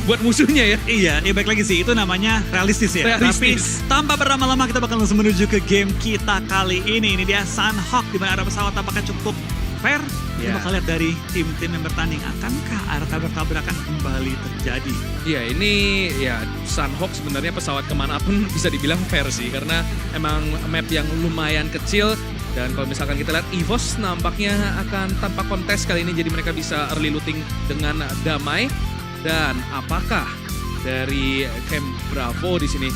buat musuhnya ya. Iya, ya baik lagi sih, itu namanya realistis ya. Realistis. Tapi tanpa berlama-lama kita bakal langsung menuju ke game kita kali ini. Ini dia Sunhawk, di mana arah pesawat tampaknya cukup fair. Kita Ya. bakal lihat dari tim-tim yang bertanding, akankah arah tabrak-tabrakan kembali terjadi? Iya, ini ya Sunhawk sebenarnya pesawat kemanapun bisa dibilang fair sih. Karena emang map yang lumayan kecil. Dan kalau misalkan kita lihat EVOS nampaknya akan tanpa kontes kali ini. Jadi mereka bisa early looting dengan damai. Dan apakah dari Camp Bravo di sini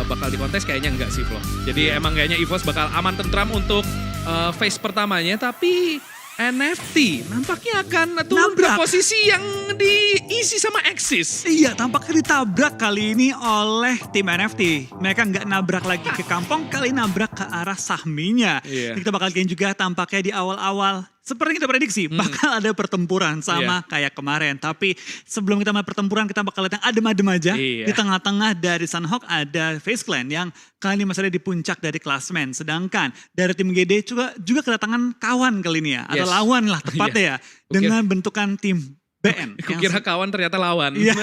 bakal dikontes? Kayaknya enggak sih, Flo. Jadi emang kayaknya EVOS bakal aman tentram untuk phase pertamanya. Tapi NFT nampaknya akan turun ke Nabrak. posisi yang diisi sama Axis. Iya, tampaknya ditabrak kali ini oleh tim NFT. Mereka nggak nabrak lagi ke kampung, kali ini nabrak ke arah Sahminya. Iya. Kita bakal lihat juga tampaknya di awal-awal, seperti kita prediksi, bakal ada pertempuran sama kayak kemarin. Tapi sebelum kita mulai pertempuran, kita bakal lihat yang adem-adem aja. Iya. Di tengah-tengah dari Sunhawk ada FaZe Clan yang kali ini masih ada di puncak dari klasmen. Sedangkan dari tim GD juga kedatangan kawan kali ini ya. Atau Yes. lawan lah tepatnya ya. Dengan bentukan tim BN. Aku kira kawan ternyata lawan. Iya.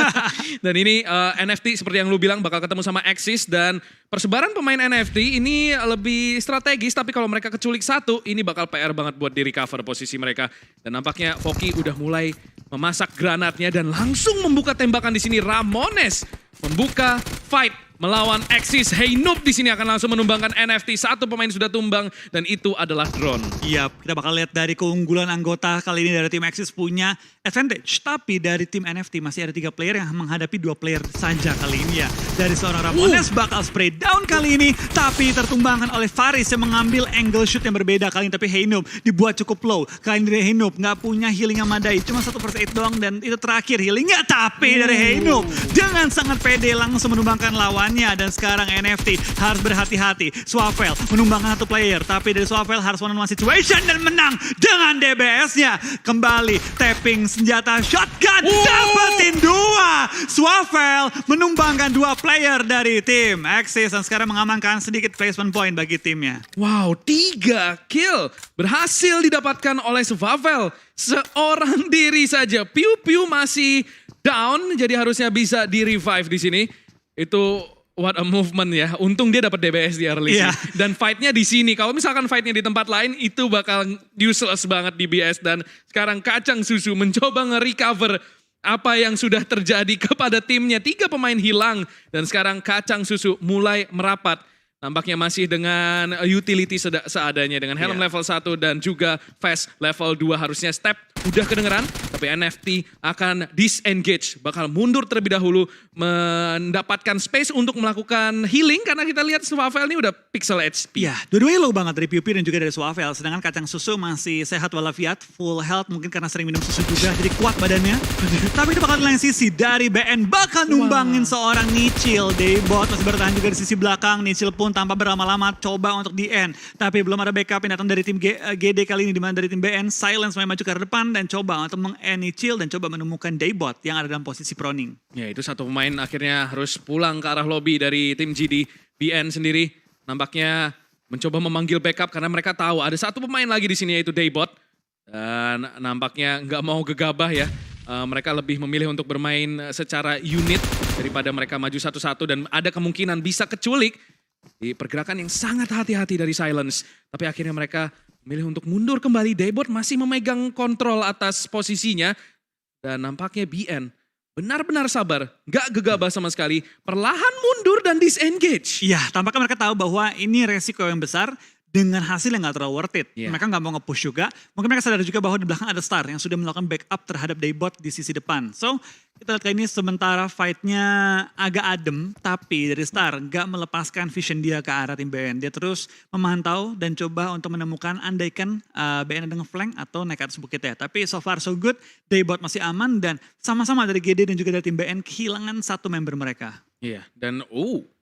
Dan ini NFT seperti yang lu bilang bakal ketemu sama Axis. Dan persebaran pemain NFT ini lebih strategis. Tapi kalau mereka keculik satu, ini bakal PR banget buat di recover posisi mereka. Dan nampaknya Foki udah mulai memasak granatnya dan langsung membuka tembakan di sini. Ramones membuka fight melawan Axis. Hey Noob di sini akan langsung menumbangkan NFT. Satu pemain sudah tumbang dan itu adalah drone. Iya, kita bakal lihat dari keunggulan anggota kali ini dari tim Axis punya advantage. Tapi dari tim NFT masih ada 3 player yang menghadapi 2 player saja kali ini ya. Dari seorang Ramones bakal spray down kali ini. Tapi tertumbangkan oleh Faris yang mengambil angle shoot yang berbeda kali ini. Tapi Heinoob dibuat cukup low. Kali ini dari Heinoob nggak punya healing yang madai. Cuma 1/8 doang dan itu terakhir healingnya. Tapi dari Heinoob dengan sangat pede langsung menumbangkan lawannya. Dan sekarang NFT harus berhati-hati. Swavel menumbangkan 1 player. Tapi dari Swavel harus one-on-one situation dan menang dengan DBS-nya. Kembali tapping senjata shotgun. Dapetin 2. Swavel menumbangkan 2 player dari tim Axis. Dan sekarang mengamankan sedikit placement point bagi timnya. Wow, 3 kill berhasil didapatkan oleh Swavel. Seorang diri saja. Piu-piu masih down, jadi harusnya bisa di-revive di sini. Itu what a movement ya. Untung dia dapat DBS di early Iya. sih. Dan fight-nya di sini. Kalau misalkan fight-nya di tempat lain, itu bakal useless banget di BS. Dan sekarang Kacang Susu mencoba nge-recover apa yang sudah terjadi kepada timnya. 3 pemain hilang. Dan sekarang Kacang Susu mulai merapat. Nampaknya masih dengan utility seadanya. Dengan helm level 1 dan juga fast level 2. Harusnya step udah kedengeran. Tapi NFT akan disengage. Bakal mundur terlebih dahulu. Mendapatkan space untuk melakukan healing. Karena kita lihat Swavel ini udah pixel HP. Iya, dua-duanya low banget dari Piu-Piu dan juga dari Swavel. Sedangkan Kacang Susu masih sehat walafiat, full health. Mungkin karena sering minum susu juga, jadi kuat badannya. Tapi itu bakal di lain sisi dari BN bakal numbangin seorang Nichil. Daybot masih bertahan juga di sisi belakang. Nichil pun tanpa berlama-lama coba untuk di end. Tapi belum ada backup yang datang dari tim GD kali ini. Dimana dari tim BN, Silence main maju ke arah depan dan coba untuk meng-end Nichil dan coba menemukan Daybot yang ada dalam posisi proning. Ya itu satu pemain akhirnya harus pulang ke arah lobby dari tim GD. BN sendiri nampaknya mencoba memanggil backup karena mereka tahu ada satu pemain lagi di sini yaitu Daybot. Dan nampaknya nggak mau gegabah ya. Mereka lebih memilih untuk bermain secara unit daripada mereka maju satu-satu dan ada kemungkinan bisa keculik di pergerakan yang sangat hati-hati dari Silence. Tapi akhirnya mereka memilih untuk mundur kembali. Daybot masih memegang kontrol atas posisinya. Dan nampaknya BN benar-benar sabar, gak gegabah sama sekali. Perlahan mundur dan disengage. Iya, tampaknya mereka tahu bahwa ini resiko yang besar dengan hasil yang gak terlalu worth it. Iya. Mereka gak mau nge-push juga. Mungkin mereka sadar juga bahwa di belakang ada Star yang sudah melakukan backup terhadap Daybot di sisi depan. So, kita lihat kali ini sementara fight-nya agak adem, tapi dari Star gak melepaskan vision dia ke arah tim BN. Dia terus memantau dan coba untuk menemukan andaikan BN ada nge-flank atau naik ke atas bukit ya. Tapi so far so good, Daybot masih aman dan sama-sama dari GD dan juga dari tim BN kehilangan satu member mereka. Iya, dan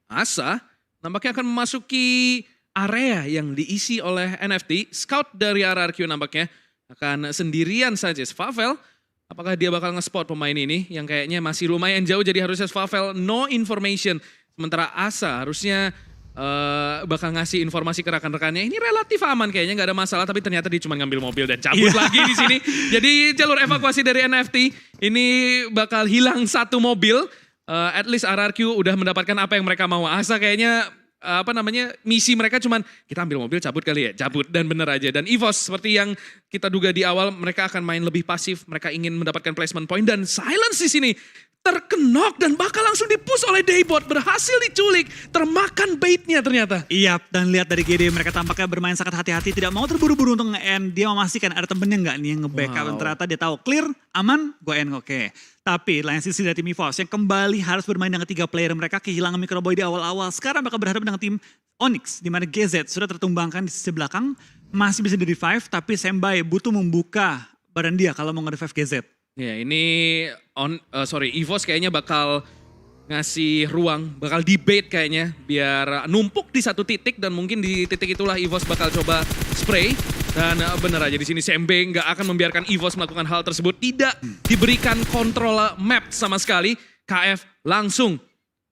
Asa nampaknya akan memasuki area yang diisi oleh NFT. Scout dari RRQ nampaknya akan sendirian saja. Swavel, apakah dia bakal nge-spot pemain ini yang kayaknya masih lumayan jauh, jadi harusnya Swavel no information. Sementara Asa harusnya bakal ngasih informasi ke rekan-rekannya. Ini relatif aman kayaknya, nggak ada masalah. Tapi ternyata dia cuma ngambil mobil dan cabut lagi di sini. Jadi jalur evakuasi dari NFT ini bakal hilang satu mobil. At least RRQ udah mendapatkan apa yang mereka mau. Asa kayaknya misi mereka cuman kita ambil mobil cabut kali ya, cabut dan bener aja. Dan EVOS seperti yang kita duga di awal, mereka akan main lebih pasif, mereka ingin mendapatkan placement point dan Silence di sini terkenok dan bakal langsung dipush oleh Daybot, berhasil diculik, termakan baitnya ternyata. Iya, dan lihat dari GD mereka tampaknya bermain sangat hati-hati, tidak mau terburu-buru untuk nge-end. Dia memastikan ada temennya nggak nih yang nge-backup. Dan ternyata dia tahu clear, aman, gue end, oke. Tapi lain sisi dari tim EVOS yang kembali harus bermain dengan 3 player mereka, kehilangan Microboy di awal-awal. Sekarang bakal berhadapan dengan tim Onyx, di mana GZ sudah tertumbangkan di sisi belakang, masih bisa di revive, tapi Sembai butuh membuka badan dia kalau mau nge-revive GZ. Ya ini EVOS kayaknya bakal ngasih ruang, bakal debate kayaknya biar numpuk di satu titik dan mungkin di titik itulah EVOS bakal coba spray. Dan bener aja di sini Sembe nggak akan membiarkan EVOS melakukan hal tersebut, tidak diberikan kontrol map sama sekali. KF langsung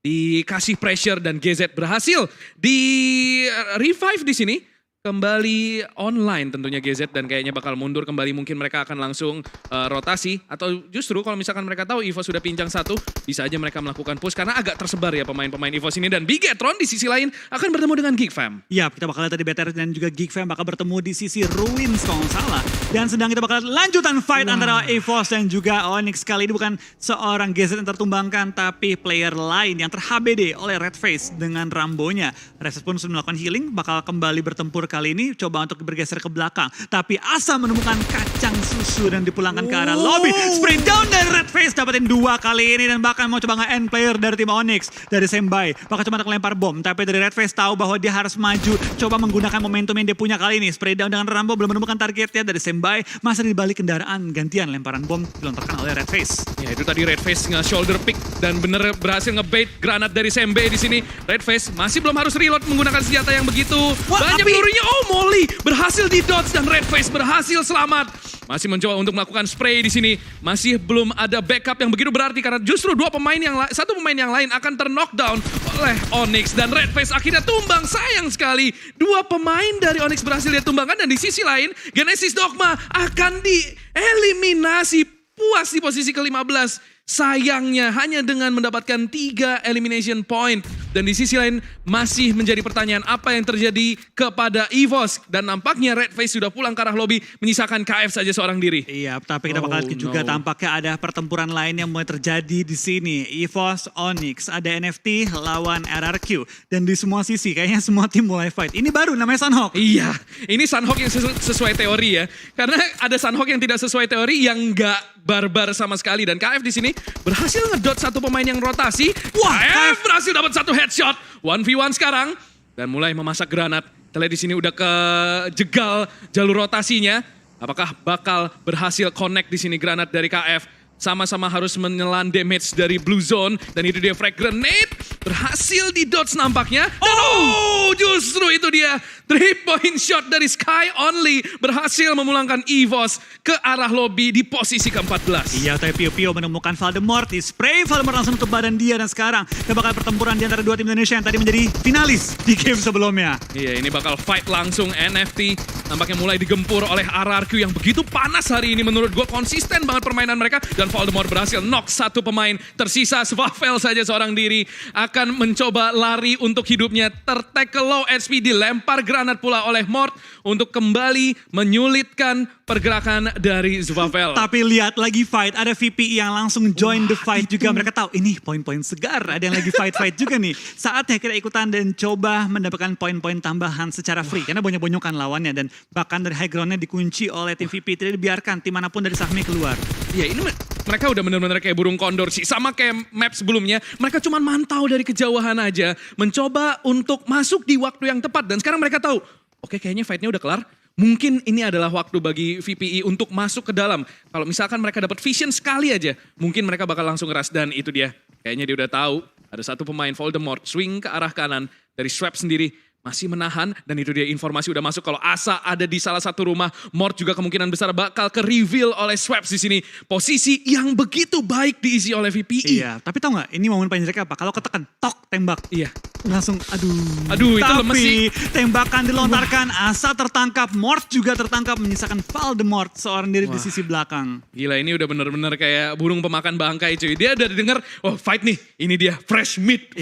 dikasih pressure dan GZ berhasil di revive di sini. Kembali online tentunya GZ dan kayaknya bakal mundur kembali. Mungkin mereka akan langsung rotasi. Atau justru kalau misalkan mereka tahu EVOS sudah pincang satu, bisa aja mereka melakukan push. Karena agak tersebar ya pemain-pemain EVOS ini. Dan Bigetron di sisi lain akan bertemu dengan Geekfam. Iya, kita bakal lihat tadi BTR dan juga Geekfam bakal bertemu di sisi Ruins kalau nggak salah. Dan sedang kita bakal lanjutan fight antara EVOS dan juga Onyx. Kali ini bukan seorang GZ yang tertumbangkan, tapi player lain yang ter-HBD oleh Redface dengan Rambonya. Redface pun sudah melakukan healing, bakal kembali bertempur kali ini, coba untuk bergeser ke belakang. Tapi Asa menemukan kacang susu dan dipulangkan ke arah lobby. Spray down dari Redface, dapetin 2 kali ini dan bahkan mau coba nge-end player dari tim Onyx, dari Sembai. Bakal coba untuk lempar bom, tapi dari Redface tahu bahwa dia harus maju, coba menggunakan momentum yang dia punya kali ini. Spray down dengan Rambo, belum menemukan targetnya dari Sembai, masih di balik kendaraan, gantian lemparan bom dilontarkan oleh Redface. Ya itu tadi Redface nge-shoulder pick dan bener berhasil nge-bait granat dari Sembe di sini. Redface masih belum harus reload menggunakan senjata yang begitu banyak pelurunya. Oh, Molly berhasil di dodge dan Redface berhasil selamat. Masih mencoba untuk melakukan spray di sini. Masih belum ada backup yang begitu berarti karena justru satu pemain yang lain akan ter-knockdown oleh Onyx dan Redface akhirnya tumbang. Sayang sekali 2 pemain dari Onyx berhasil dia tumbangkan dan di sisi lain Genesis Dogma akan dieliminasi. Puas di posisi ke-15. Sayangnya hanya dengan mendapatkan 3 elimination point. Dan di sisi lain masih menjadi pertanyaan apa yang terjadi kepada EVOS. Dan nampaknya Redface sudah pulang ke arah lobby menyisakan KF saja seorang diri. Iya, tapi kita bakal lihat juga tampaknya ada pertempuran lain yang mulai terjadi di sini. EVOS, Onyx, ada NFT lawan RRQ. Dan di semua sisi kayaknya semua tim mulai fight. Ini baru namanya Sunhawk. Iya, ini Sunhawk yang sesuai teori ya. Karena ada Sunhawk yang tidak sesuai teori yang nggak barbar sama sekali. Dan KF di sini berhasil ngedot satu pemain yang rotasi. Wah, KF berhasil dapat satu headshot. 1v1 sekarang. Dan mulai memasak granat. Kita lihat di sini udah kejegal jalur rotasinya. Apakah bakal berhasil connect di sini granat dari KF. Sama-sama harus menelan damage dari Blue Zone. Dan itu dia frag grenade. Berhasil di dodge nampaknya. Dan justru itu dia. 3-point shot dari Sky Only. Berhasil memulangkan EVOS ke arah lobby di posisi ke-14. Iya, tapi Pio menemukan Voldemort. Di spray Voldemort langsung ke badan dia. Dan sekarang kita bakal pertempuran di antara 2 tim Indonesia yang tadi menjadi finalis di game sebelumnya. Iya, ini bakal fight langsung. NFT nampaknya mulai digempur oleh RRQ yang begitu panas hari ini. Menurut gue konsisten banget permainan mereka. Dan Voldemort berhasil knock satu pemain. Tersisa Swavel saja seorang diri. Akan mencoba lari untuk hidupnya. Tertackle low HP, dilempar granat pula oleh Mort. Untuk kembali menyulitkan pergerakan dari Swavel. Tapi lihat lagi fight. Ada VPI yang langsung join the fight juga. Mereka tahu ini poin-poin segar. Ada yang lagi fight-fight juga nih. Saatnya kita ikutan dan coba mendapatkan poin-poin tambahan secara free. Karena banyak-banyakan lawannya. Dan bahkan dari high groundnya dikunci oleh tim VP. Tidak dibiarkan tim manapun dari Sahmi keluar. Iya, ini mereka udah benar-benar kayak burung kondor sih. Sama kayak map sebelumnya. Mereka cuma mantau dari kejauhan aja. Mencoba untuk masuk di waktu yang tepat. Dan sekarang mereka tahu, oke, kayaknya fightnya udah kelar. Mungkin ini adalah waktu bagi VPI untuk masuk ke dalam. Kalau misalkan mereka dapat vision sekali aja, mungkin mereka bakal langsung ngeras. Dan itu dia, kayaknya dia udah tahu. Ada satu pemain Voldemort swing ke arah kanan dari Swap sendiri. Masih menahan dan itu dia informasi udah masuk kalau Asa ada di salah satu rumah. Mort juga kemungkinan besar bakal ke-reveal oleh Swaps di sini. Posisi yang begitu baik diisi oleh VPI. Iya, tapi tau gak ini momen paling jeleknya apa? Kalau ketekan, tok, tembak. Iya. langsung Aduh, itu lemes Tapi sih. tembakan dilontarkan, Asa tertangkap, Mort juga tertangkap menyisakan Voldemort seorang diri di sisi belakang. Gila, ini udah bener-bener kayak burung pemakan bangkai cuy. Dia udah denger, oh fight nih, ini dia fresh meat.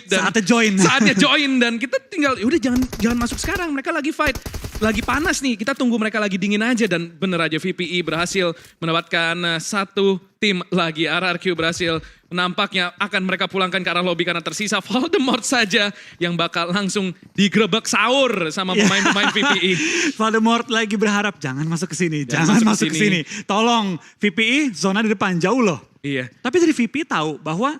Dan Saatnya join. Saatnya join dan kita tinggal, udah jangan masuk sekarang, mereka lagi fight. Lagi panas nih, kita tunggu mereka lagi dingin aja. Dan bener aja VPE berhasil mendapatkan satu tim lagi. RRQ berhasil nampaknya akan mereka pulangkan ke arah lobby karena tersisa Voldemort saja yang bakal langsung digrebek sahur sama pemain-pemain VPE. Voldemort lagi berharap jangan masuk ke sini, jangan masuk ke sini. Tolong VPE zona di depan jauh loh. Iya. Tapi dari VPE tahu bahwa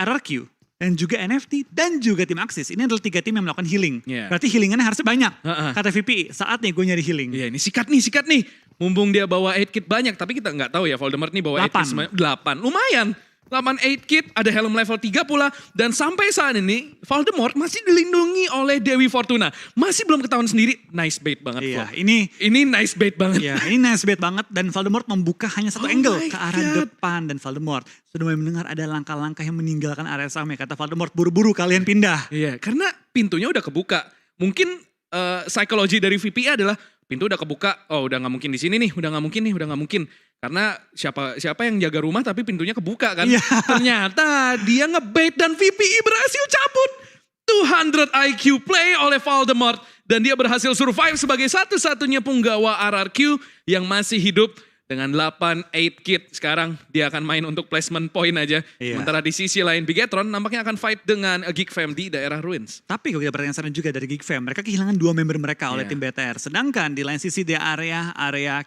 RRQ dan juga NFT dan juga tim Axis ini adalah 3 tim yang melakukan healing. Iya. Berarti healingannya harusnya banyak. Heeh. Kata VPE, saatnya gue nyari healing. Iya, ini sikat nih. Mumpung dia bawa 8 kit banyak, tapi kita nggak tahu ya Voldemort nih bawa 8 kit 8. Lumayan. 8 kit, ada helm level 3 pula. Dan sampai saat ini, Voldemort masih dilindungi oleh Dewi Fortuna. Masih belum ketahuan sendiri, nice bait banget. Iya, Flo. ini nice bait banget. ya, ini nice bait banget dan Voldemort membuka hanya satu Oh angle my ke arah God. depan dan Voldemort sudah mulai mendengar ada langkah-langkah yang meninggalkan area Same. Kata Voldemort, buru-buru kalian pindah. Iya, karena pintunya udah kebuka. Mungkin psikologi dari VPA adalah pintu udah kebuka, oh udah nggak mungkin di sini nih, udah nggak mungkin. Karena siapa yang jaga rumah tapi pintunya kebuka kan. Iya. Ternyata dia ngebait dan VPI berhasil cabut. 200 IQ play oleh Voldemort. Dan dia berhasil survive sebagai satu-satunya punggawa RRQ yang masih hidup dengan 8 kit. Sekarang dia akan main untuk placement point aja. Iya. Sementara di sisi lain Bigetron nampaknya akan fight dengan Geek Fam di daerah Ruins. Tapi kalau kita perhatikan juga dari Geek Fam, mereka kehilangan 2 member mereka oleh Iya. tim BTR. Sedangkan di lain sisi di area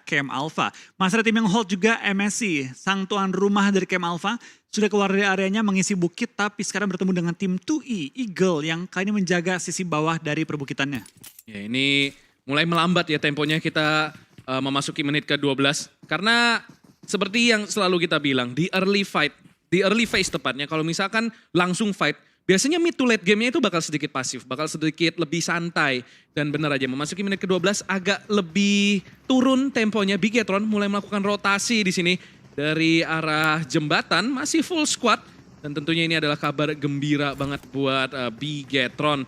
Camp Alpha, masih ada tim yang hold juga MSC, sang tuan rumah dari Camp Alpha, sudah keluar dari areanya mengisi bukit, tapi sekarang bertemu dengan tim 2E, Eagle, yang kali ini menjaga sisi bawah dari perbukitannya. Ya ini mulai melambat ya temponya kita memasuki menit ke-12. Karena seperti yang selalu kita bilang, di early phase tepatnya, kalau misalkan langsung fight, biasanya mid to late game-nya itu bakal sedikit pasif, bakal sedikit lebih santai. Dan benar aja memasuki menit ke-12 agak lebih turun temponya. Bigetron mulai melakukan rotasi di sini dari arah jembatan, masih full squad. Dan tentunya ini adalah kabar gembira banget buat Bigetron.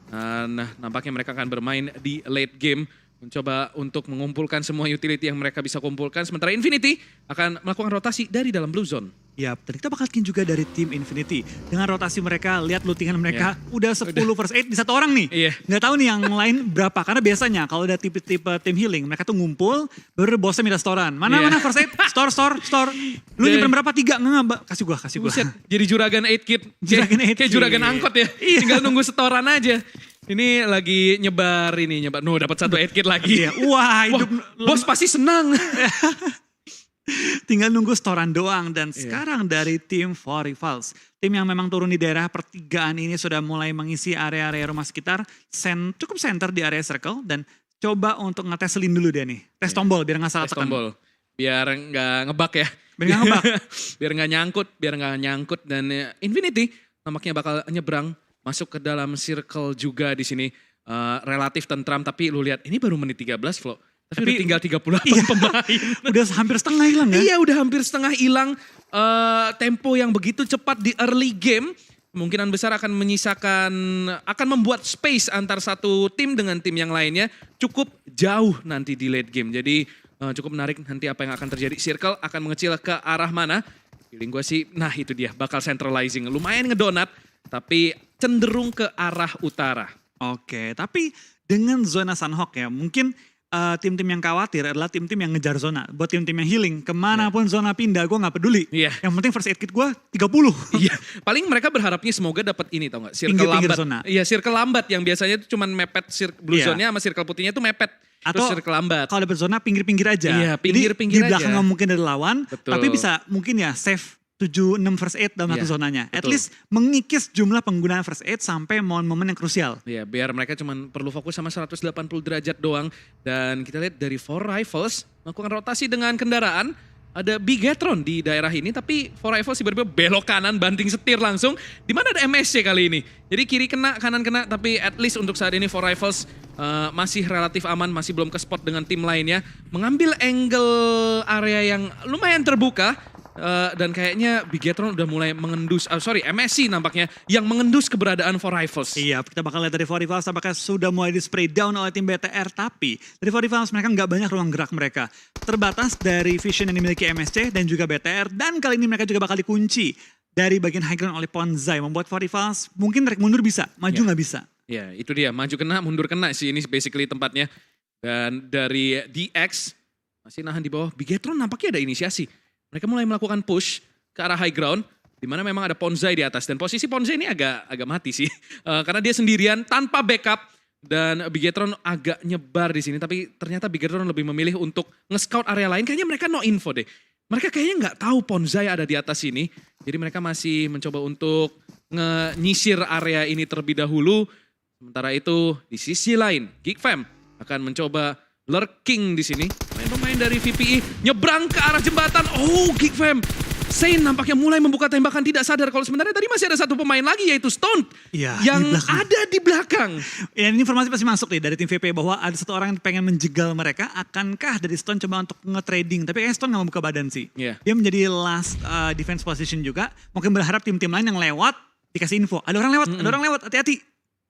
Nah, nampaknya mereka akan bermain di late game. Mencoba untuk mengumpulkan semua utility yang mereka bisa kumpulkan. Sementara Infinity akan melakukan rotasi dari dalam blue zone. Ya, dan kita bakal lihat juga dari tim Infinity. Dengan rotasi mereka, lihat lootingan mereka udah 10 versus 8 di satu orang nih. Iya. Nggak tahu nih yang lain berapa. Karena biasanya kalau udah tipe-tipe tim healing, mereka tuh ngumpul, baru bosnya minta storan. Mana first aid? Store. Lu nyimpen berapa? 3? Nggak, kasih gua. Buset, jadi juragan 8 kit. Juragan 8 Kayak kit. juragan angkot ya. Iya. Tinggal nunggu setoran aja. Ini lagi nyebar. No, dapat satu 8 kit lagi. Iya. Wah, hidup Bos pasti senang. tinggal nunggu storan doang. Dan sekarang dari tim For Rivals, tim yang memang turun di daerah pertigaan ini sudah mulai mengisi area-area rumah sekitar, cukup center di area circle, dan coba untuk ngetes lin dulu dia nih. Tes tombol biar nggak salah Tes tekan. tombol. Biar nggak ngebug ya. Biar nggak ngebug. biar nggak nyangkut. Dan Infinity nampaknya bakal nyebrang masuk ke dalam circle juga di sini. Relatif tentram, tapi lu lihat ini baru menit 13 Flo. Tapi udah tinggal 38 pemain. Udah hampir setengah hilang ya. Iya, udah hampir setengah hilang. Tempo yang begitu cepat di early game kemungkinan besar akan membuat space antar satu tim dengan tim yang lainnya cukup jauh nanti di late game. Jadi cukup menarik nanti apa yang akan terjadi. Circle akan mengecil ke arah mana? Feeling gue sih, nah itu dia, bakal centralizing. Lumayan ngedonat, tapi cenderung ke arah utara. Oke, tapi dengan zona Sunhawk ya, mungkin tim-tim yang khawatir adalah tim-tim yang ngejar zona. Buat tim-tim yang healing, kemanapun zona pindah, gue gak peduli. Iya. Yang penting first aid kit gue 30. Iya, paling mereka berharapnya semoga dapat ini tau gak? Circle Pinggir-pinggir lambat. zona. Iya, circle lambat yang biasanya itu cuman mepet blue Iya. zone-nya sama circle putihnya itu mepet. Atau Terus circle lambat. kalau dapet zona pinggir-pinggir aja. Iya, pinggir-pinggir Jadi di belakang aja. nggak mungkin ada lawan, Betul. tapi bisa mungkin ya save 7-6 first aid dalam satu Iya, zonanya. At betul. least mengikis jumlah penggunaan first aid sampai momen-momen yang krusial. Ya, biar mereka cuman perlu fokus sama 180 derajat doang. Dan kita lihat dari For Rivals melakukan rotasi dengan kendaraan. Ada Bigetron di daerah ini, tapi For Rivals tiba-tiba belok kanan, banting setir langsung. Di mana ada MSC kali ini. Jadi kiri kena, kanan kena, tapi at least untuk saat ini For Rivals masih relatif aman, masih belum ke spot dengan tim lainnya. Mengambil angle area yang lumayan terbuka. Dan kayaknya Bigetron udah mulai mengendus, MSC nampaknya yang mengendus keberadaan For Rivals. Iya, kita bakal lihat dari For Rivals apakah sudah mulai di-spray down oleh tim BTR. Tapi dari For Rivals mereka nggak banyak ruang gerak mereka. Terbatas dari vision yang dimiliki MSC dan juga BTR. Dan kali ini mereka juga bakal dikunci dari bagian high ground oleh Ponzai. Membuat For Rivals mungkin tarik mundur bisa, maju nggak bisa. Ya itu dia, maju kena, mundur kena sih ini basically tempatnya. Dan dari DX masih nahan di bawah. Bigetron nampaknya ada inisiasi. Mereka mulai melakukan push ke arah high ground. Di mana memang ada Ponzai di atas. Dan posisi Ponzai ini agak mati sih. Karena dia sendirian tanpa backup. Dan Bigetron agak nyebar di sini. Tapi ternyata Bigetron lebih memilih untuk nge-scout area lain. Kayaknya mereka no info deh. Mereka kayaknya nggak tahu Ponzai ada di atas sini. Jadi mereka masih mencoba untuk nyisir area ini terlebih dahulu. Sementara itu di sisi lain, Geekfam akan mencoba lurking di sini. Pemain dari VPE nyebrang ke arah jembatan. Oh, Geekfam. Saint nampaknya mulai membuka tembakan tidak sadar kalau sebenarnya tadi masih ada satu pemain lagi yaitu Stone ya, yang ada di belakang. Ya, ini informasi pasti masuk nih dari tim VPE bahwa ada satu orang yang pengen menjegal mereka. Akankah dari Stone coba untuk nge-trading? Tapi kayaknya Stone gak mau buka badan sih. Yeah. Dia menjadi last defense position juga. Mungkin berharap tim-tim lain yang lewat dikasih info. Ada orang lewat, ada orang lewat, hati-hati.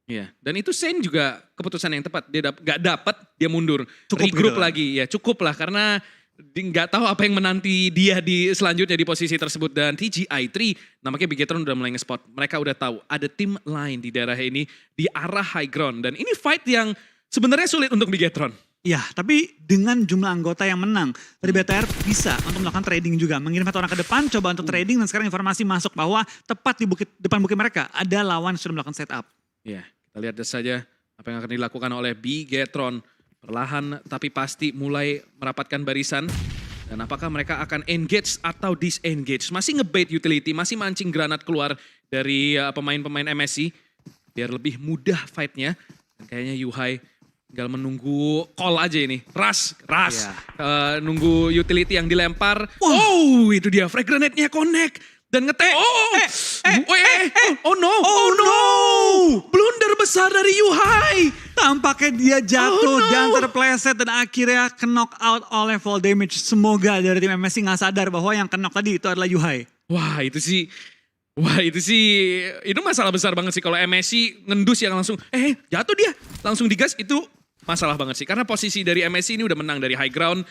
Iya, dan itu Saint juga keputusan yang tepat. Dia gak dapat, dia mundur. Cukup regroup gitu lagi, ya cukup lah karena nggak tahu apa yang menanti dia di selanjutnya di posisi tersebut. Dan TGI3 nampaknya Bigetron udah mulai nge-spot. Mereka udah tahu ada tim lain di daerah ini di arah high ground. Dan ini fight yang sebenarnya sulit untuk Bigetron. Ya, tapi dengan jumlah anggota yang menang, dari BTR bisa untuk melakukan trading juga. Mengirim satu orang ke depan, coba untuk trading, dan sekarang informasi masuk bahwa tepat di depan bukit mereka, ada lawan yang sudah melakukan setup. Ya, kita lihat saja apa yang akan dilakukan oleh Bigetron. Perlahan tapi pasti mulai merapatkan barisan. Dan apakah mereka akan engage atau disengage. Masih ngebait utility, masih mancing granat keluar dari pemain-pemain MSC. Biar lebih mudah fightnya. Dan kayaknya Yuhai tinggal menunggu call aja ini. Rush. Yeah. Nunggu utility yang dilempar. Oh, itu dia. Frag grenade-nya connect. Dan ngetek. Oh no. Blunder besar dari Yuhai. Tampaknya dia jatuh dan terpleset dan akhirnya knock out oleh fall damage. Semoga dari tim MSC gak sadar bahwa yang knock tadi itu adalah Yuhai. Wah itu sih itu masalah besar banget sih kalau MSC ngendus yang langsung jatuh dia langsung digas, itu masalah banget sih karena posisi dari MSC ini udah menang dari high ground.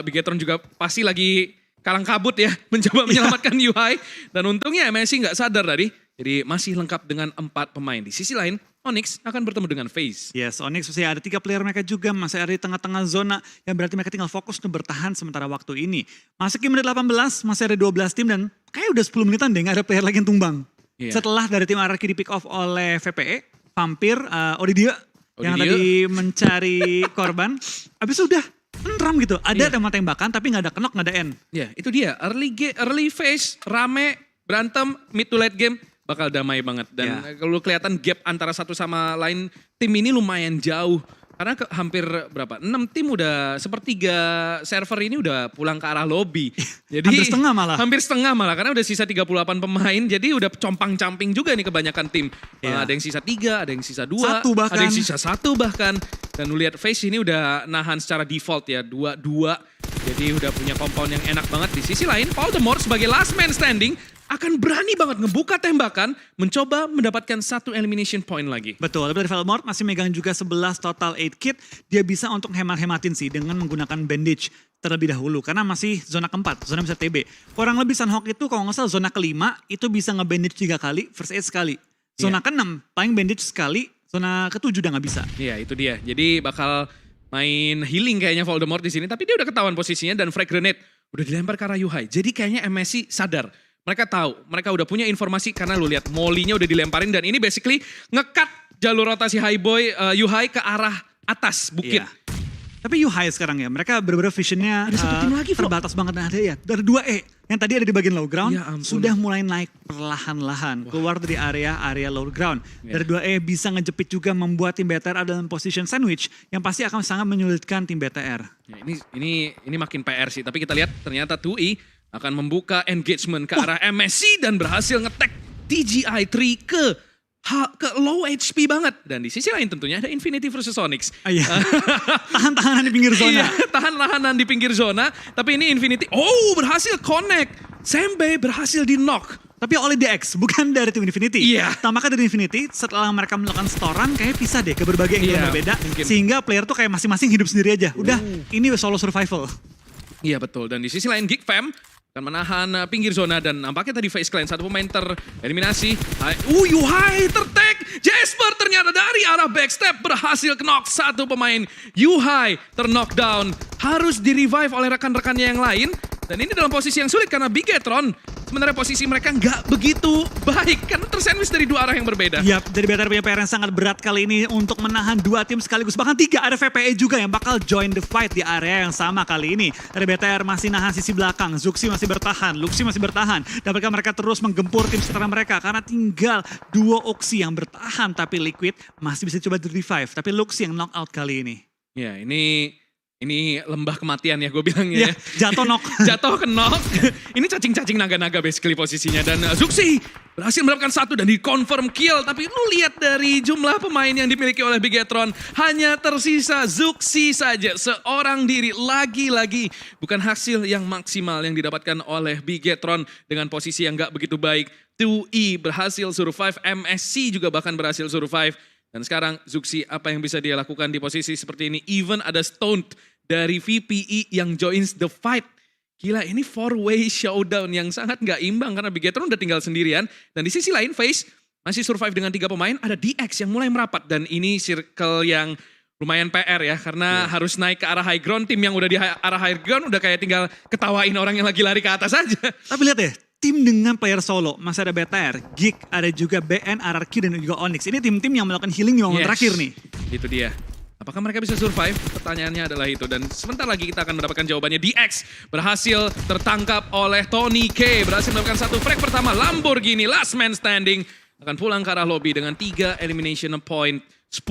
Bigetron juga pasti lagi kalang kabut ya mencoba menyelamatkan Yuhai, dan untungnya MSC nggak sadar tadi, jadi masih lengkap dengan 4 pemain. Di sisi lain Onyx akan bertemu dengan FaZe. Yes, Onyx masih ada 3 player mereka juga masih ada di tengah-tengah zona, yang berarti mereka tinggal fokus untuk bertahan sementara waktu ini. Masuk ke menit 18, masih ada 12 tim dan kayak udah 10 menitan deh gak ada player lagi yang tumbang. Yeah. Setelah dari tim RRQ di pick off oleh VPE, Vampir, Odidia yang tadi mencari korban, habis udah tenram gitu. Ada tembakan tapi gak ada knock, gak ada end. Ya, itu dia. Early phase, rame, berantem, mid to late game, bakal damai banget. Dan kalau kelihatan gap antara satu sama lain, tim ini lumayan jauh. Karena hampir 6 tim udah sepertiga server ini udah pulang ke arah lobby. Jadi Hampir setengah malah karena udah sisa 38 pemain. Jadi udah compang-camping juga nih kebanyakan tim. Ada yang sisa 3, ada yang sisa 2, ada yang sisa 1 bahkan. Dan lu lihat FaZe ini udah nahan secara default ya, 2-2. Jadi udah punya compound yang enak banget. Di sisi lain, Voldemort sebagai last man standing akan berani banget ngebuka tembakan, mencoba mendapatkan 1 elimination point lagi. Betul, tapi dari Voldemort masih megang juga 11 total 8 kit. Dia bisa untuk hemat-hematin sih dengan menggunakan bandage terlebih dahulu. Karena masih zona keempat, zona bisa TB. Kurang lebih Sunhawk itu kalau nggak salah zona kelima, itu bisa nge-bandage 3 kali, first aid sekali. Zona ke-6, paling bandage sekali, zona ke-7 udah nggak bisa. Iya, itu dia. Jadi bakal main healing kayaknya Voldemort di sini. Tapi dia udah ketahuan posisinya dan frag grenade udah dilempar ke arah Yuhai. Jadi kayaknya MSC sadar. Mereka tahu, mereka udah punya informasi karena lu lihat molly-nya udah dilemparin dan ini basically nge-cut jalur rotasi Yuhai ke arah atas bukit. Iya. Tapi Yuhai sekarang ya, mereka bener-bener visionnya terbatas banget. Dan ada ya, dari 2E yang tadi ada di bagian low ground, sudah mulai naik perlahan-lahan. Keluar dari area low ground. Dari 2E bisa ngejepit juga membuat tim BTR ada dalam position sandwich yang pasti akan sangat menyulitkan tim BTR. Ya, ini makin PR sih, tapi kita lihat ternyata 2E akan membuka engagement ke arah MSC dan berhasil nge-tag TGI3 ke low HP banget. Dan di sisi lain tentunya ada Infinity versus Onyx. Tahan-tahanan di pinggir zona. Tahan-tahanan di pinggir zona. Tapi ini Infinity, berhasil connect. Sembe berhasil di knock. Tapi oleh DX, bukan dari tim Infinity. Iya. Tampaknya dari Infinity, setelah mereka melakukan setoran, kayaknya pisah deh ke berbagai angle yang berbeda. Mungkin. Sehingga player tuh kayak masing-masing hidup sendiri aja. Udah, ini solo survival. Iya betul, dan di sisi lain Geek Fam akan menahan pinggir zona dan nampaknya tadi FaZe Clan satu pemain tereliminasi. Yuhai tertek, Jasper ternyata dari arah backstep berhasil knock satu pemain. Yuhai terknockdown, harus di-revive oleh rekan-rekannya yang lain. Dan ini dalam posisi yang sulit karena Bigetron sebenarnya posisi mereka nggak begitu baik karena tersandwich dari dua arah yang berbeda. Yap, dari BTR punya PR yang sangat berat kali ini untuk menahan dua tim sekaligus. Bahkan tiga, ada VPE juga yang bakal join the fight di area yang sama kali ini. Dari BTR masih nahan sisi belakang, Zuxi masih bertahan, Luxi masih bertahan. Dan mereka terus menggempur tim sekitar mereka karena tinggal duo Oxy yang bertahan. Tapi Liquid masih bisa coba di-revive. Tapi Luxi yang knock out kali ini. Ya ini lembah kematian ya gue bilangnya. Ya, jatuh knock. Jatuh ke knock. Ini cacing-cacing naga-naga basically posisinya. Dan Zuxi berhasil mendapatkan satu dan di-confirm kill. Tapi lu lihat dari jumlah pemain yang dimiliki oleh Bigetron. Hanya tersisa Zuxi saja. Seorang diri lagi-lagi. Bukan hasil yang maksimal yang didapatkan oleh Bigetron. Dengan posisi yang gak begitu baik. 2E berhasil survive. MSC juga bahkan berhasil survive. Dan sekarang Zuxi apa yang bisa dia lakukan di posisi seperti ini. Even ada Stoned dari VPE yang joins the fight. Gila, ini 4-way showdown yang sangat gak imbang karena Bigetron udah tinggal sendirian. Dan di sisi lain FaZe masih survive dengan 3 pemain. Ada DX yang mulai merapat dan ini circle yang lumayan PR ya. Karena harus naik ke arah high ground. Tim yang udah di arah high ground udah kayak tinggal ketawain orang yang lagi lari ke atas aja. Tapi lihat deh, tim dengan player solo, masih ada BTR, Geek, ada juga BN, RRQ, dan juga Onyx. Ini tim-tim yang melakukan healing di momen terakhir nih. Itu dia. Apakah mereka bisa survive? Pertanyaannya adalah itu. Dan sebentar lagi kita akan mendapatkan jawabannya. DX berhasil tertangkap oleh Tony K. Berhasil mendapatkan satu frag pertama. Lamborghini, last man standing. Akan pulang ke arah lobby dengan 3 elimination point. 10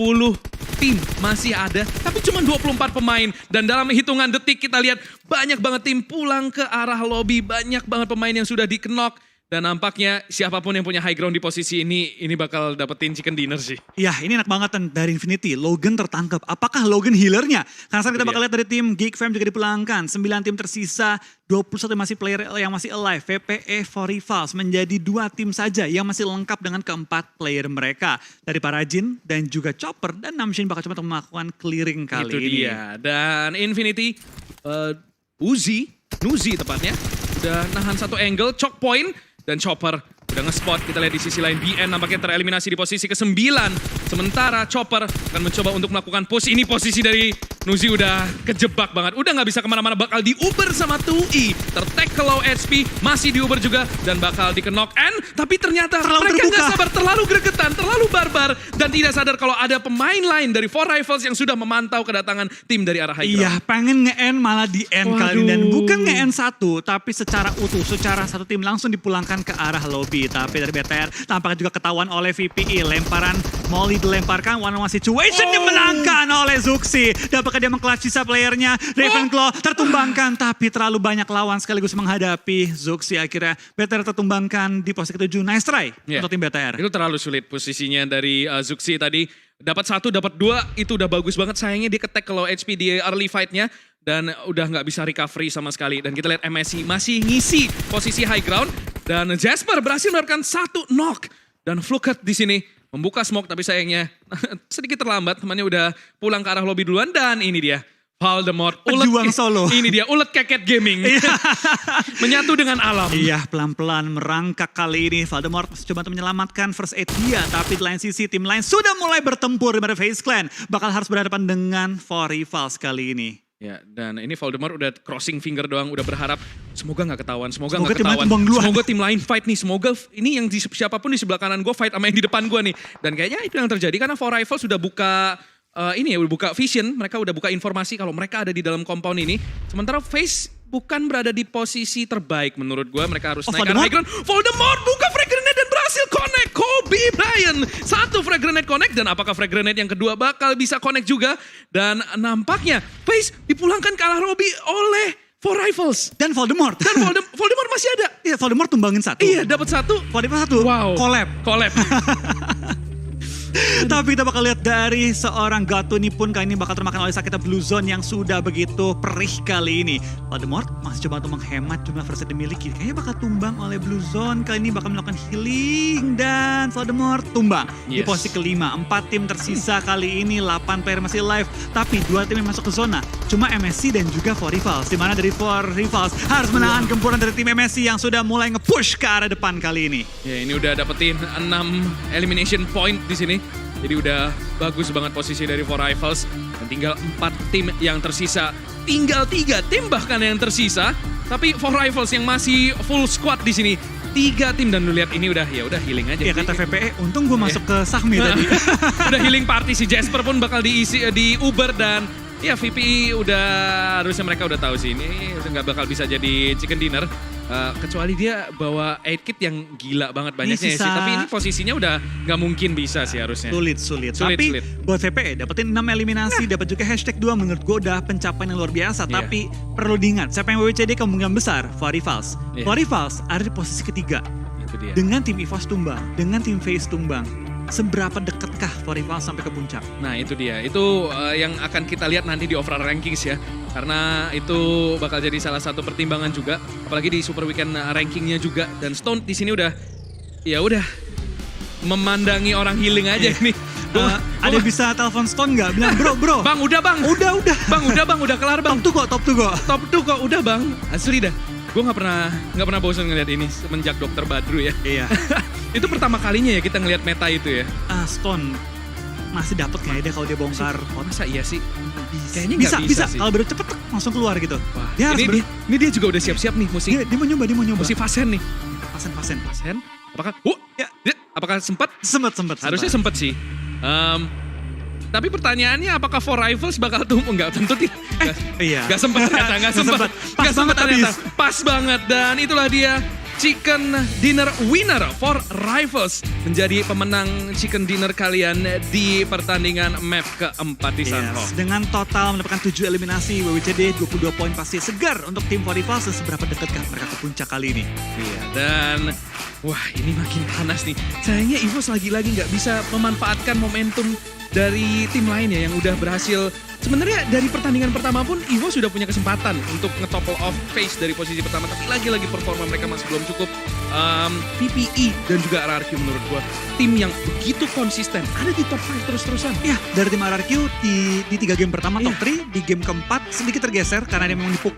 tim masih ada, tapi cuma 24 pemain. Dan dalam hitungan detik kita lihat banyak banget tim pulang ke arah lobby. Banyak banget pemain yang sudah di-knock. Dan nampaknya siapapun yang punya high ground di posisi ini bakal dapetin chicken dinner sih. Ya, ini enak banget dari Infinity. Logan tertangkap. Apakah Logan healernya? Karena sekarang kita bakal lihat dari tim Geek Fam juga dipulangkan. 9 tim tersisa, 21 masih player yang masih alive. VPE for Rivals menjadi 2 tim saja yang masih lengkap dengan keempat player mereka. Dari Parajin dan juga Chopper. Dan Namshin bakal coba melakukan clearing kali ini. Itu dia. Dan Infinity, Nuzi tepatnya, udah nahan satu angle, choke point. Dan Chopper udah nge-spot, kita lihat di sisi lain BN nampaknya tereliminasi di posisi ke-9. Sementara Chopper akan mencoba untuk melakukan push. Ini posisi dari Nuzi udah kejebak banget. Udah gak bisa kemana-mana, bakal di-uber sama 2E. Tertek ke low HP, masih di-uber juga. Dan bakal di-knock and tapi ternyata mereka gak sabar, terlalu gregetan, terlalu barbar. Dan tidak sadar kalau ada pemain lain dari 4 Rivals yang sudah memantau kedatangan tim dari arah high ground. Iya, pengen nge-end malah di-end kali ini. Dan bukan nge-end satu, tapi secara utuh, secara satu tim langsung dipulangkan ke arah lobby. Tapi dari BTR tampaknya juga ketahuan oleh VPE. Lemparan Molly dilemparkan, one-on-one situation dimenangkan oleh Zuxi. Dan apakah dia meng-clutch sisa playernya? Ravenclaw tertumbangkan, tapi terlalu banyak lawan sekaligus menghadapi Zuxi. Akhirnya BTR tertumbangkan di posisi ke-7. Nice try untuk tim BTR. Itu terlalu sulit posisinya dari Zuxi tadi. Dapat 1, dapat 2, itu udah bagus banget. Sayangnya dia ke-tag ke low HP di early fight-nya. Dan udah gak bisa recovery sama sekali. Dan kita lihat MSC masih ngisi posisi high ground. Dan Jasper berhasil mendapatkan 1 knock. Dan Fluket di sini membuka smoke, tapi sayangnya sedikit terlambat. Temannya udah pulang ke arah lobby duluan. Dan ini dia, Voldemort. Pejuang solo. Ini dia, ulet keket gaming. Menyatu dengan alam. Iya, pelan-pelan merangkak kali ini. Voldemort coba untuk menyelamatkan first aid dia. Tapi di lain sisi, tim lain sudah mulai bertempur di FaZe Clan. Bakal harus berhadapan dengan 4 Rivals kali ini. Ya, dan ini Voldemort udah crossing finger doang, udah berharap semoga gak ketahuan, semoga tim gak ketahuan. lain tumbang duluan. Semoga tim lain fight nih, semoga ini yang siapapun di sebelah kanan gue fight sama yang di depan gue nih. Dan kayaknya itu yang terjadi karena 4 Rivals sudah buka udah buka vision, mereka udah buka informasi kalau mereka ada di dalam compound ini. Sementara FaZe bukan berada di posisi terbaik menurut gue, mereka harus naik high ground. Voldemort buka frag grenade dan berhasil connect. Kobe Bryant, 1 frag grenade connect, dan apakah frag grenade yang kedua bakal bisa connect juga. Dan nampaknya FaZe dipulangkan ke arah lobby oleh 4 Rivals. Dan Voldemort. Dan Voldemort masih ada. Iya, Voldemort tumbangin 1. Iya, dapat 1. Voldemort 1. Wow. Collab. Tapi kita bakal lihat dari seorang Gato ini pun kali ini bakal termakan oleh sakitnya Blue Zone yang sudah begitu perih kali ini. Voldemort masih coba untuk menghemat jumlah versi yang dimiliki. Kayaknya bakal tumbang oleh Blue Zone. Kali ini bakal melakukan healing dan Voldemort tumbang. Di Yes. posisi kelima, 4 tim tersisa kali ini, 8 player masih live. Tapi 2 tim yang masuk ke zona, cuma MSC dan juga 4Rivals. Dimana dari 4Rivals harus menahan gempuran dari tim MSC yang sudah mulai nge-push ke arah depan kali ini. Ya ini udah dapetin 6 elimination point di sini. Jadi udah bagus banget posisi dari 4Rivals. Dan tinggal 4 tim yang tersisa. Tinggal 3 tim bahkan yang tersisa. Tapi 4Rivals yang masih full squad di sini. 3 tim dan lu lihat ini udah healing aja. Ya kata VPE, untung gue masuk ke Sahmi tadi. Udah healing party, si Jasper pun bakal di Uber dan ya VPE udah harusnya mereka udah tahu sih ini nggak bakal bisa jadi chicken dinner. Kecuali dia bawa 8 kit yang gila banget banyaknya sisa- sih. Tapi ini posisinya udah nggak mungkin bisa sih harusnya. Sulit. Tapi buat VPE dapetin 6 eliminasi, dapat juga hashtag 2 menurut gue udah pencapaian yang luar biasa. Iya. Tapi perlu diingat, siapa yang WWCD kemungkinan besar? 4Rivals. Iya. 4Rivals ada di posisi ketiga. Itu dia. Dengan tim EVOS tumbang, dengan tim FaZe tumbang. Seberapa deketkah 4Rivals sampai ke puncak? Nah itu dia, itu yang akan kita lihat nanti di overall rankings ya. Karena itu bakal jadi salah satu pertimbangan juga. Apalagi di Super Weekend rankingnya juga. Dan Stone di sini udah memandangi orang healing aja nih. Ada bisa telepon Stone nggak? Bilang bro. Bang udah bang. Udah. Bang udah kelar bang. Top 2 kok. Top 2 kok udah bang. Asli dah. Gue nggak pernah bosan ngeliat ini semenjak Dr. Badru ya. Iya. Itu pertama kalinya ya kita ngeliat meta itu ya. Stone masih dapat kayaknya deh kalau dia bongkar pot. Masa iya sih? Kayaknya nggak bisa sih. Kalau baru cepet langsung keluar gitu. Wah, Dia harus ini dia juga udah siap-siap nih musik. dia mau nyoba. Musik Fasen nih. Pasen. Fasen? Apakah? Ya. Apakah sempat? Sempet. Harusnya sempat sih. Tapi pertanyaannya apakah 4Rivals bakal tumbuh? Enggak, tentu tidak. Iya. Gak sempat ternyata, Nggak sempet. Pas banget ternyata. habis. Pas banget dan itulah dia Chicken Dinner winner 4Rivals menjadi pemenang Chicken Dinner kalian di pertandingan map keempat di Sanho. Yes. Dengan total mendapatkan 7 eliminasi, WWCD 22 poin pasti segar untuk tim 4Rivals dan seberapa deketkah mereka ke puncak kali ini? Iya, dan wah ini makin panas nih. Sayangnya EVOS lagi-lagi nggak bisa memanfaatkan momentum dari tim lain ya yang udah berhasil. Sebenarnya dari pertandingan pertama pun EVOS sudah punya kesempatan untuk nge-topple off FaZe dari posisi pertama. Tapi lagi-lagi performa mereka masih belum cukup. PPE dan juga RRQ menurut gua tim yang begitu konsisten. Ada di top 5 terus-terusan. Ya, dari tim RRQ di 3 game pertama top 3, di game keempat sedikit tergeser karena dia memang dipukul